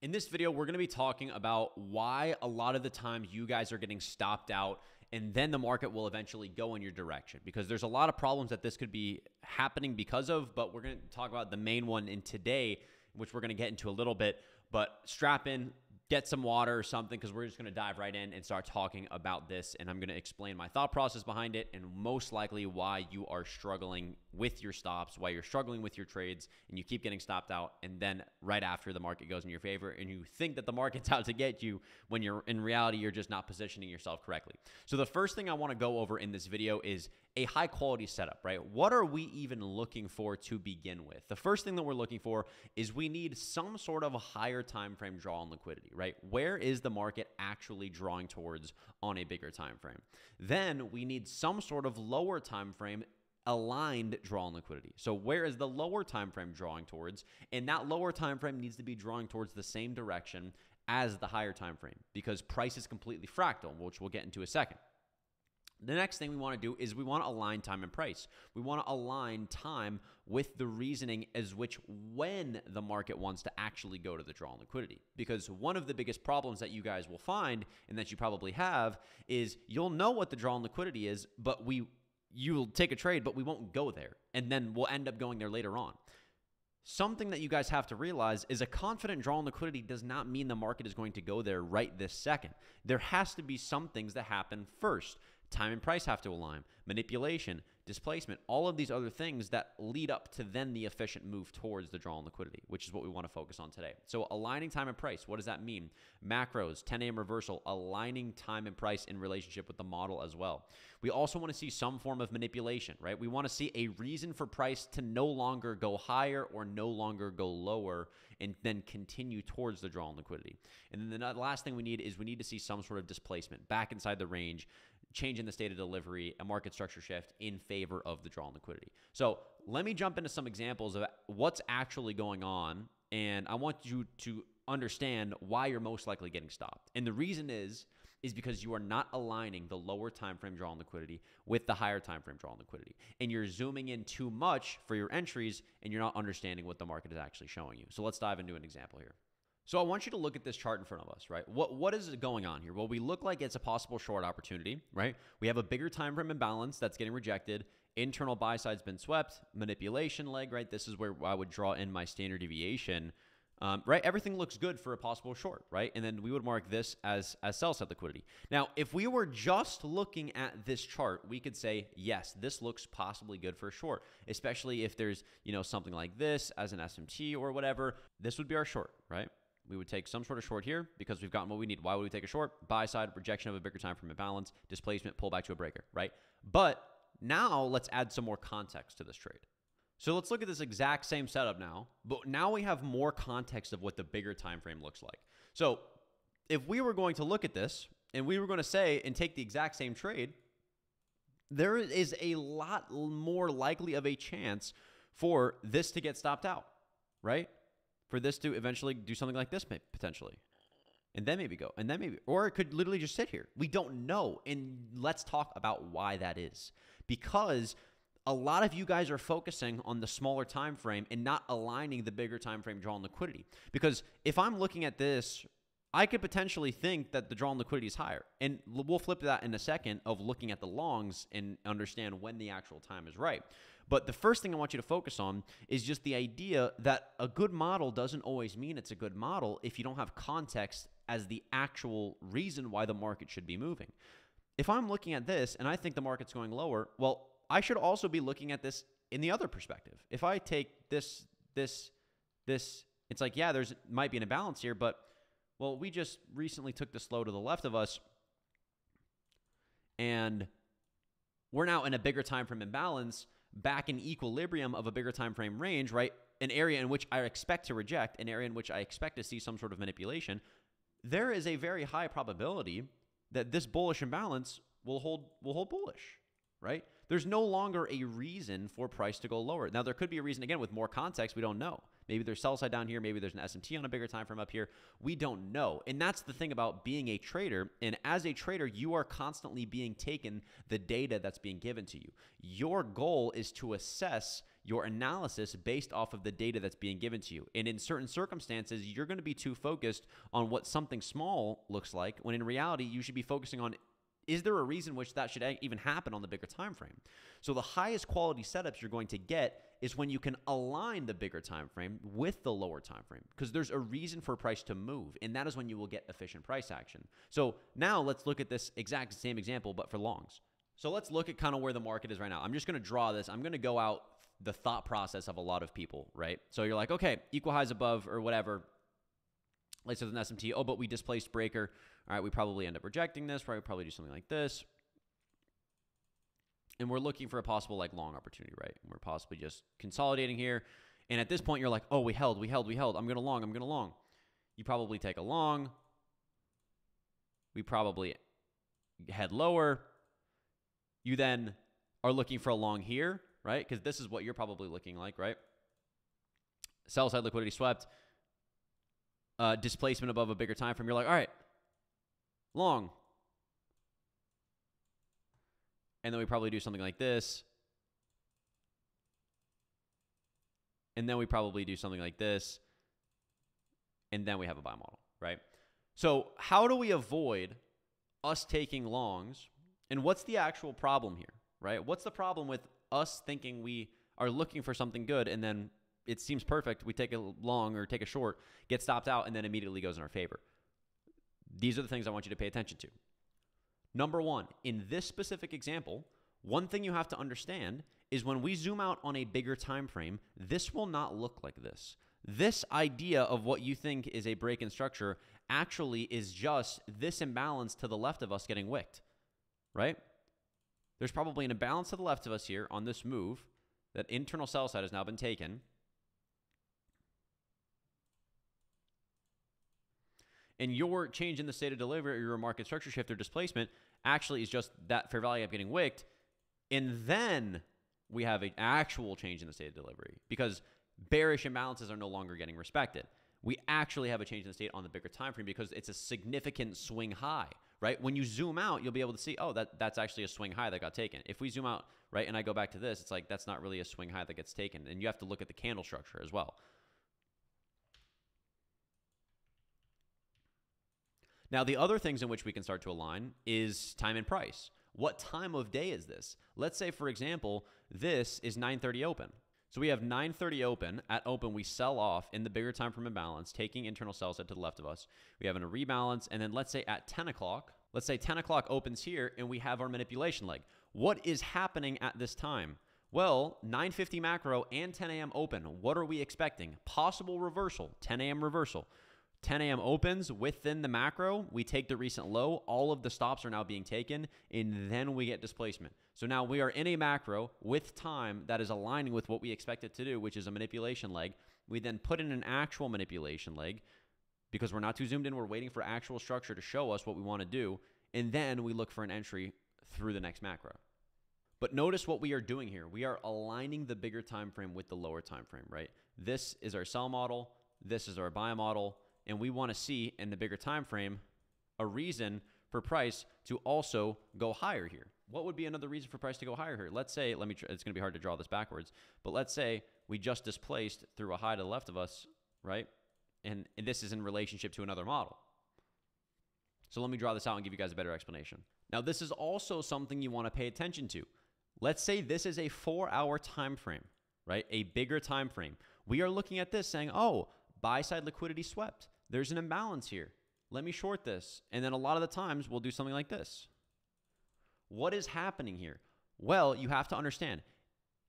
In this video, we're going to be talking about why a lot of the times you guys are getting stopped out and then the market will eventually go in your direction, because there's a lot of problems that this could be happening because of, but we're going to talk about the main one in today, which we're going to get into a little bit. But strap in, get some water or something, because we're just going to dive right in and start talking about this. And I'm going to explain my thought process behind it and most likely why you are struggling with your stops, why you're struggling with your trades and you keep getting stopped out. And then right after the market goes in your favor and you think that the market's out to get you when you're in reality, you're just not positioning yourself correctly. So the first thing I want to go over in this video is a high quality setup, right? What are we even looking for to begin with? The first thing that we're looking for is we need some sort of a higher time frame draw on liquidity, right? Where is the market actually drawing towards on a bigger time frame? Then we need some sort of lower time frame aligned draw on liquidity. So where is the lower time frame drawing towards? And that lower time frame needs to be drawing towards the same direction as the higher time frame, because price is completely fractal, which we'll get into a second. The next thing we want to do is we want to align time and price. We want to align time with the reasoning as which when the market wants to actually go to the draw on liquidity. Because one of the biggest problems that you guys will find, and that you probably have, is you'll know what the draw on liquidity is, but you'll take a trade, but we won't go there. And then we'll end up going there later on. Something that you guys have to realize is a confident draw on liquidity does not mean the market is going to go there right this second. There has to be some things that happen first. Time and price have to align, manipulation, displacement, all of these other things that lead up to then the efficient move towards the draw on liquidity, which is what we want to focus on today. So aligning time and price, what does that mean? Macros, 10 a.m. reversal, aligning time and price in relationship with the model as well. We also want to see some form of manipulation, right? We want to see a reason for price to no longer go higher or no longer go lower and then continue towards the draw on liquidity. And then the last thing we need to see some sort of displacement back inside the range, change in the state of delivery, a market structure shift in favor of the draw on liquidity. So let me jump into some examples of what's actually going on, and I want you to understand why you're most likely getting stopped. And the reason is because you are not aligning the lower time frame draw on liquidity with the higher time frame draw on liquidity. And you're zooming in too much for your entries, and you're not understanding what the market is actually showing you. So let's dive into an example here. So I want you to look at this chart in front of us, right? What is going on here? Well, we look like it's a possible short opportunity, right? We have a bigger time frame imbalance that's getting rejected. Internal buy side's been swept. Manipulation leg, right? This is where I would draw in my standard deviation, right? Everything looks good for a possible short, right? And then we would mark this as sell side liquidity. Now, if we were just looking at this chart, we could say, yes, this looks possibly good for a short, especially if there's, something like this as an SMT or whatever. This would be our short, right? We would take some sort of short here because we've gotten what we need. Why would we take a short? Buy side, rejection of a bigger time frame imbalance, displacement, pull back to a breaker, right? But now let's add some more context to this trade. So let's look at this exact same setup now, but now we have more context of what the bigger time frame looks like. So if we were going to look at this and we were going to say and take the exact same trade, there is a lot more likely of a chance for this to get stopped out, right? For this to eventually do something like this, potentially. And then maybe go. And then maybe, or it could literally just sit here. We don't know. And let's talk about why that is. Because a lot of you guys are focusing on the smaller time frame and not aligning the bigger time frame draw on liquidity. Because if I'm looking at this, I could potentially think that the draw on liquidity is higher. And we'll flip that in a second of looking at the longs and understand when the actual time is right. But the first thing I want you to focus on is just the idea that a good model doesn't always mean it's a good model if you don't have context as the actual reason why the market should be moving. If I'm looking at this and I think the market's going lower, well, I should also be looking at this in the other perspective. If I take this, it's like, yeah, there's might be an imbalance here, but, well, we just recently took this low to the left of us, and we're now in a bigger time frame imbalance, back in equilibrium of a bigger time frame range, right? An area in which I expect to reject, an area in which I expect to see some sort of manipulation. There is a very high probability that this bullish imbalance will hold bullish, right? There's no longer a reason for price to go lower. Now, there could be a reason, again, with more context, we don't know. Maybe there's sell side down here. Maybe there's an SMT on a bigger time frame up here. We don't know. And that's the thing about being a trader. And as a trader, you are constantly being taken the data that's being given to you. Your goal is to assess your analysis based off of the data that's being given to you. And in certain circumstances, you're going to be too focused on what something small looks like, when in reality, you should be focusing on, is there a reason which that should even happen on the bigger time frame? So the highest quality setups you're going to get is when you can align the bigger time frame with the lower time frame, because there's a reason for price to move, and that is when you will get efficient price action. So now let's look at this exact same example, but for longs. So let's look at kind of where the market is right now. I'm just going to draw this. I'm going to go out the thought process of a lot of people, right? So you're like, okay, equal highs above or whatever. Let's say there's an SMT. Oh, but we displaced breaker. All right, we probably end up rejecting this, right? We probably do something like this. And we're looking for a possible like long opportunity, right? And we're possibly just consolidating here. And at this point, you're like, oh, we held. I'm going to long. You probably take a long. We probably head lower. You then are looking for a long here, right? Because this is what you're probably looking like, right? Sell side liquidity swept. Displacement above a bigger time frame. You're like, all right, long. And then we probably do something like this. And then we probably do something like this. And then we have a buy model, right? So how do we avoid us taking longs? And what's the actual problem here, right? What's the problem with us thinking we are looking for something good and then it seems perfect, we take a long or take a short, get stopped out, and then immediately goes in our favor? These are the things I want you to pay attention to. Number one, in this specific example, one thing you have to understand is when we zoom out on a bigger time frame, this will not look like this. This idea of what you think is a break in structure actually is just this imbalance to the left of us getting wicked, right? There's probably an imbalance to the left of us here on this move. That internal sell side has now been taken. And your change in the state of delivery or your market structure shift or displacement actually is just that fair value gap getting wicked. And then we have an actual change in the state of delivery because bearish imbalances are no longer getting respected. We actually have a change in the state on the bigger time frame because it's a significant swing high, right? When you zoom out, you'll be able to see, oh, that's actually a swing high that got taken. If we zoom out, right, and I go back to this, it's like that's not really a swing high that gets taken. And you have to look at the candle structure as well. Now, the other things in which we can start to align is time and price. What time of day is this? Let's say, for example, this is 9:30 open. So we have 9:30 open. At open, we sell off in the bigger time from imbalance, taking internal sell side to the left of us. We have a rebalance. And then let's say at 10 o'clock, let's say 10 o'clock opens here and we have our manipulation leg. What is happening at this time? Well, 9:50 macro and 10 a.m. open. What are we expecting? Possible reversal, 10 a.m. reversal. 10 a.m. opens within the macro. We take the recent low. All of the stops are now being taken, and then we get displacement. So now we are in a macro with time that is aligning with what we expect it to do, which is a manipulation leg. We then put in an actual manipulation leg because we're not too zoomed in. We're waiting for actual structure to show us what we want to do, and then we look for an entry through the next macro. But notice what we are doing here. We are aligning the bigger time frame with the lower time frame, right? This is our sell model. This is our buy model. And we want to see in the bigger time frame a reason for price to also go higher here. What would be another reason for price to go higher here? Let's say, it's going to be hard to draw this backwards, but let's say we just displaced through a high to the left of us, right? And this is in relationship to another model. So let me draw this out and give you guys a better explanation. Now, this is also something you want to pay attention to. Let's say this is a 4-hour time frame, right? A bigger time frame. We are looking at this saying, oh, buy side liquidity swept. There's an imbalance here. Let me short this. And then a lot of the times we'll do something like this. What is happening here? Well, you have to understand,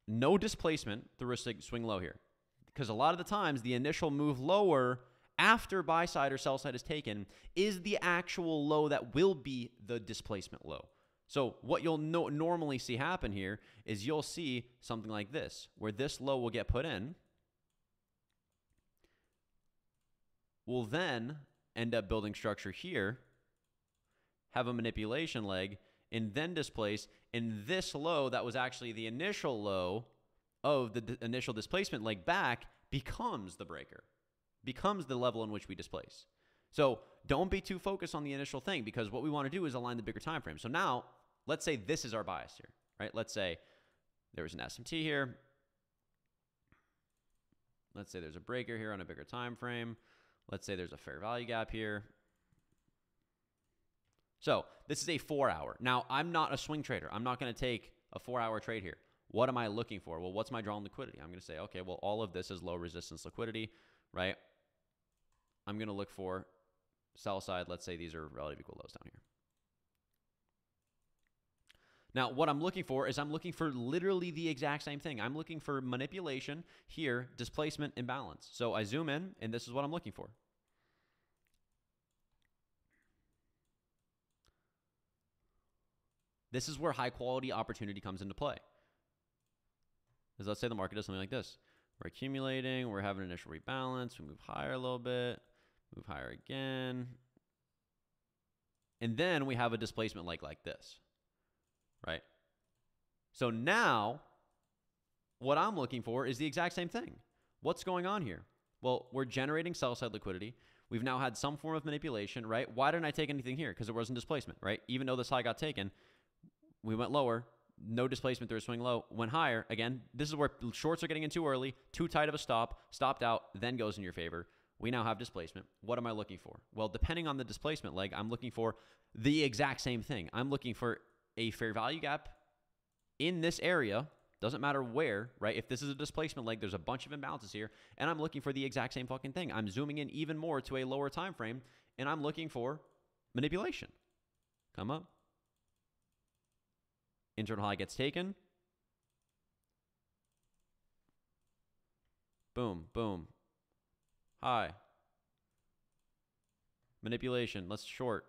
no displacement through a swing low here. Because a lot of the times the initial move lower after buy side or sell side is taken is the actual low that will be the displacement low. So what you'll normally see happen here is you'll see something like this, where this low will get put in. We'll then end up building structure here, have a manipulation leg, and then displace. And this low that was actually the initial low of the initial displacement leg back becomes the breaker, becomes the level in which we displace. So don't be too focused on the initial thing because what we want to do is align the bigger time frame. So now let's say this is our bias here, right? Let's say there was an SMT here. Let's say there's a breaker here on a bigger time frame. Let's say there's a fair value gap here. So this is a 4-hour. Now, I'm not a swing trader. I'm not going to take a 4-hour trade here. What am I looking for? Well, what's my drawn liquidity? I'm going to say, okay, well, all of this is low resistance liquidity, right? I'm going to look for sell side. Let's say these are relative equal lows down here. Now, what I'm looking for is I'm looking for literally the exact same thing. I'm looking for manipulation here, displacement, imbalance. So I zoom in, and this is what I'm looking for. This is where high quality opportunity comes into play. Because let's say the market does something like this. We're accumulating, we're having an initial rebalance, we move higher a little bit, move higher again. And then we have a displacement like this, right? So now what I'm looking for is the exact same thing. What's going on here? Well, we're generating sell side liquidity. We've now had some form of manipulation, right? Why didn't I take anything here? Because there wasn't displacement, right? Even though this high got taken, we went lower, no displacement through a swing low, went higher. Again, this is where shorts are getting in too early, too tight of a stop, stopped out, then goes in your favor. We now have displacement. What am I looking for? Well, depending on the displacement leg, I'm looking for the exact same thing. I'm looking for a fair value gap in this area. Doesn't matter where, right? If this is a displacement leg, there's a bunch of imbalances here, and I'm looking for the exact same fucking thing. I'm zooming in even more to a lower time frame, and I'm looking for manipulation. Come up. Internal high gets taken. Boom, boom. High. Manipulation. Let's short.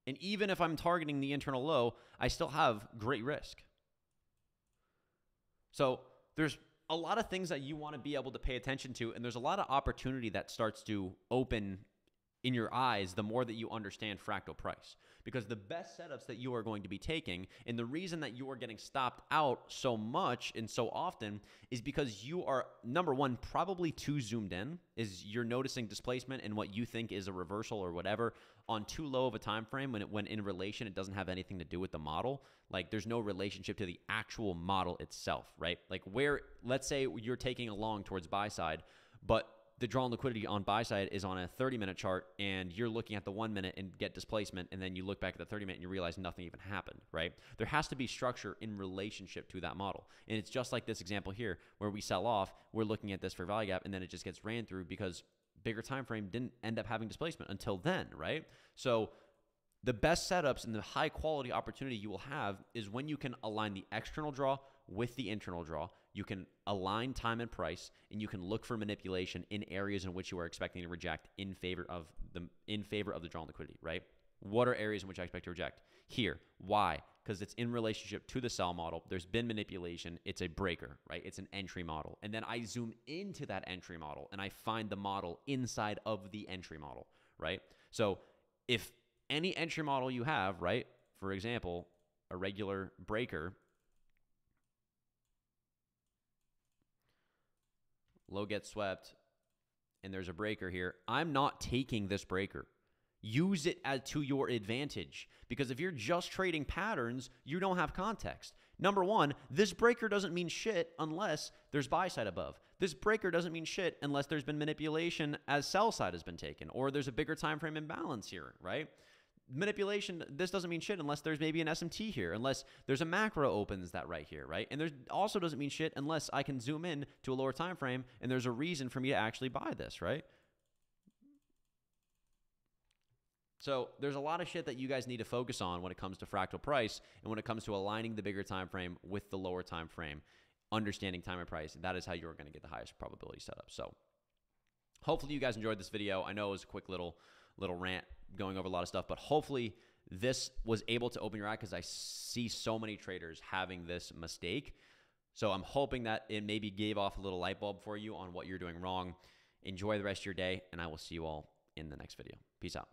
And even if I'm targeting the internal low, I still have great risk. So there's a lot of things that you want to be able to pay attention to, and there's a lot of opportunity that starts to open in your eyes the more that you understand fractal price. Because the best setups that you are going to be taking, and the reason that you are getting stopped out so much and so often, is because you are, number one, probably too zoomed in, is you're noticing displacement and what you think is a reversal or whatever on too low of a time frame when in relation it doesn't have anything to do with the model. Like there's no relationship to the actual model itself, right? Like where, let's say you're taking a long towards buy side, but the drawn liquidity on buy side is on a 30-minute chart, and you're looking at the 1 minute and get displacement, and then you look back at the 30-minute and you realize nothing even happened, right? There has to be structure in relationship to that model. And it's just like this example here where we sell off, we're looking at this for value gap, and then it just gets ran through because bigger time frame didn't end up having displacement until then, right? So the best setups and the high quality opportunity you will have is when you can align the external draw with the internal draw. You can align time and price, and you can look for manipulation in areas in which you are expecting to reject in favor of the drawn liquidity, right? What are areas in which I expect to reject? Here. Why? Because it's in relationship to the sell model. There's been manipulation. It's a breaker, right? It's an entry model. And then I zoom into that entry model, and I find the model inside of the entry model, right? So if any entry model you have, right, for example, a regular breaker, low gets swept, and there's a breaker here, I'm not taking this breaker. Use it to your advantage, because if you're just trading patterns, you don't have context. Number one, this breaker doesn't mean shit unless there's buy side above. This breaker doesn't mean shit unless there's been manipulation as sell side has been taken, or there's a bigger time frame imbalance here, right? Manipulation, this doesn't mean shit unless there's maybe an SMT here, unless there's a macro opens that right here, right? And there's also doesn't mean shit unless I can zoom in to a lower time frame and there's a reason for me to actually buy this, right? So there's a lot of shit that you guys need to focus on when it comes to fractal price and when it comes to aligning the bigger time frame with the lower time frame, understanding time and price. That is how you're going to get the highest probability setup. So hopefully you guys enjoyed this video. I know it was a quick little rant going over a lot of stuff, but hopefully this was able to open your eye, because I see so many traders having this mistake. So I'm hoping that it maybe gave off a little light bulb for you on what you're doing wrong. Enjoy the rest of your day, and I will see you all in the next video. Peace out.